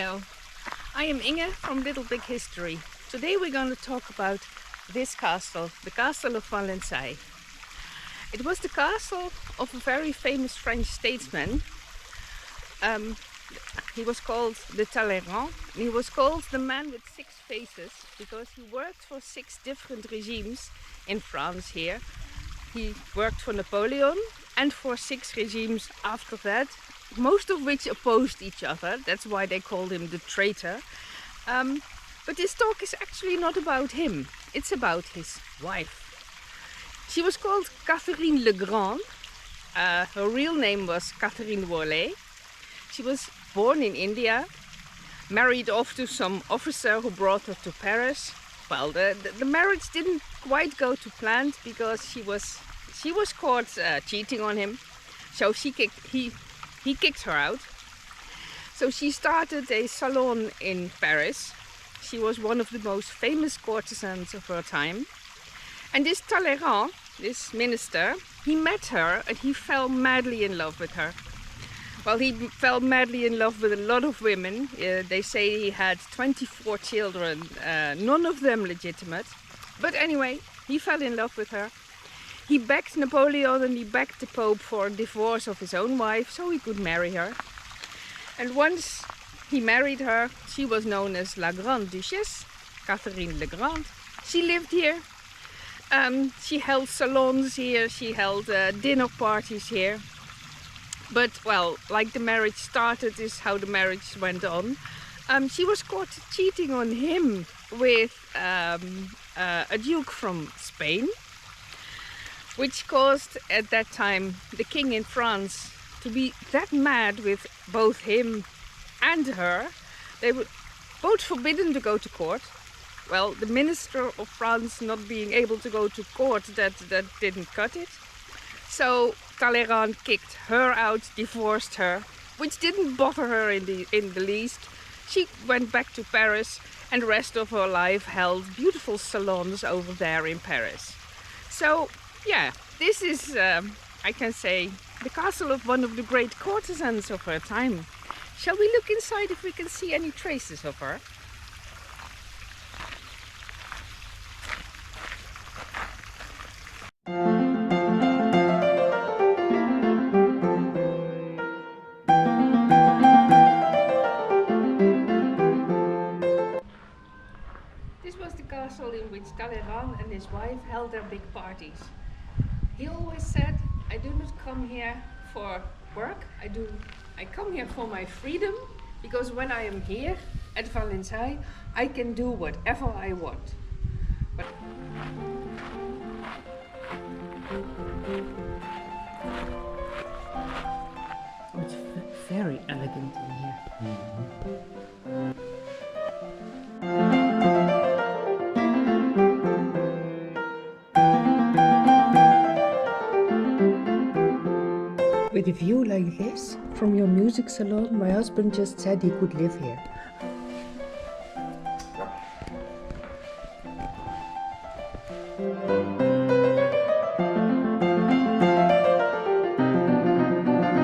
Hello, I am Inge from Little Big History. Today we're going to talk about this castle, the castle of Valensay. It was the castle of a very famous French statesman. He was called the Talleyrand, and he was called the man with six faces because he worked for six different regimes in France here. He worked for Napoleon and for six regimes after that, most of which opposed each other. That's why they called him the traitor. But this talk is actually not about him. It's about his wife. She was called Catherine Grand. Her real name was Catherine Grand-Worlée. She was born in India, married off to some officer who brought her to Paris. Well, the marriage didn't quite go to plan because she was caught cheating on him. So he kicked her out. So she started a salon in Paris. She was one of the most famous courtesans of her time. And this Talleyrand, this minister, he met her and he fell madly in love with her. Well, he fell madly in love with a lot of women. They say he had 24 children, none of them legitimate. But anyway, he fell in love with her. He begged Napoleon and he begged the Pope for a divorce of his own wife so he could marry her. And once he married her, she was known as La Grande Duchesse, Catherine le Grand. She lived here. She held salons here, she held dinner parties here. But, well, like the marriage started is how the marriage went on. She was caught cheating on him with a duke from Spain, which caused at that time the king in France to be that mad with both him and her. They were both forbidden to go to court. Well, the minister of France not being able to go to court, that didn't cut it. So Talleyrand kicked her out, divorced her, which didn't bother her in the least. She went back to Paris and the rest of her life held beautiful salons over there in Paris. So yeah, this is, I can say, the castle of one of the great courtesans of her time. Shall we look inside if we can see any traces of her? This was the castle in which Talleyrand and his wife held their big parties. He always said, I do not come here for work, I come here for my freedom, because when I am here at Valensay, I can do whatever I want. But oh, it's very elegant in here. With a view like this, from your music salon, my husband just said he could live here.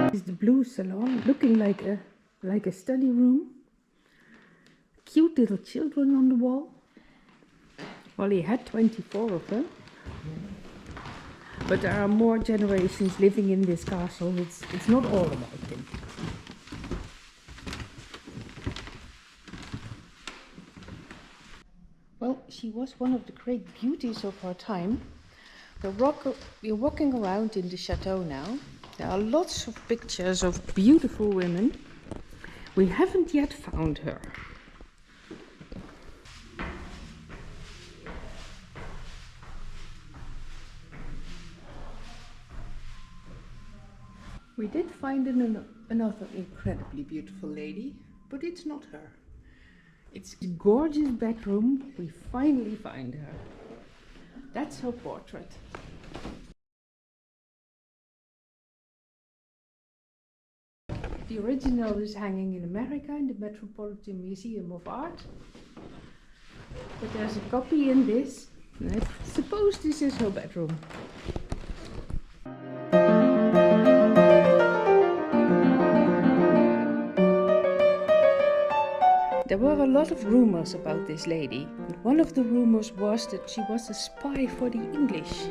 This is the blue salon, looking like a study room. Cute little children on the wall. Well, he had 24 of them. But there are more generations living in this castle. It's not all about him. Well, she was one of the great beauties of her time. We're walking around in the chateau now. There are lots of pictures of beautiful women. We haven't yet found her. We did find another incredibly beautiful lady, but it's not her. It's a gorgeous bedroom. We finally find her. That's her portrait. The original is hanging in America in the Metropolitan Museum of Art. But there's a copy in this, and I suppose this is her bedroom. There were a lot of rumors about this lady. One of the rumors was that she was a spy for the English.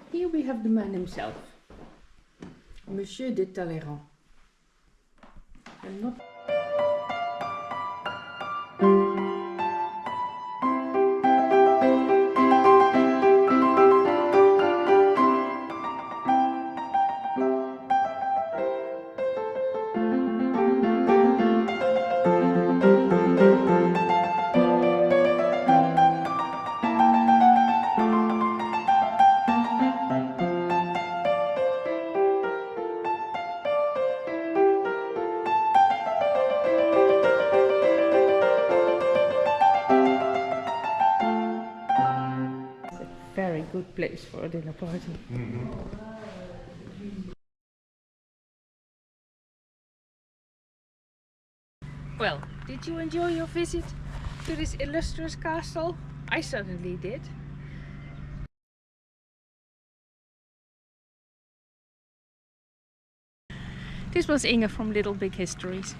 Here we have the man himself, Monsieur de Talleyrand. And not very good place for a dinner party. Well, did you enjoy your visit to this illustrious castle? I certainly did. This was Inge from Little Big Histories.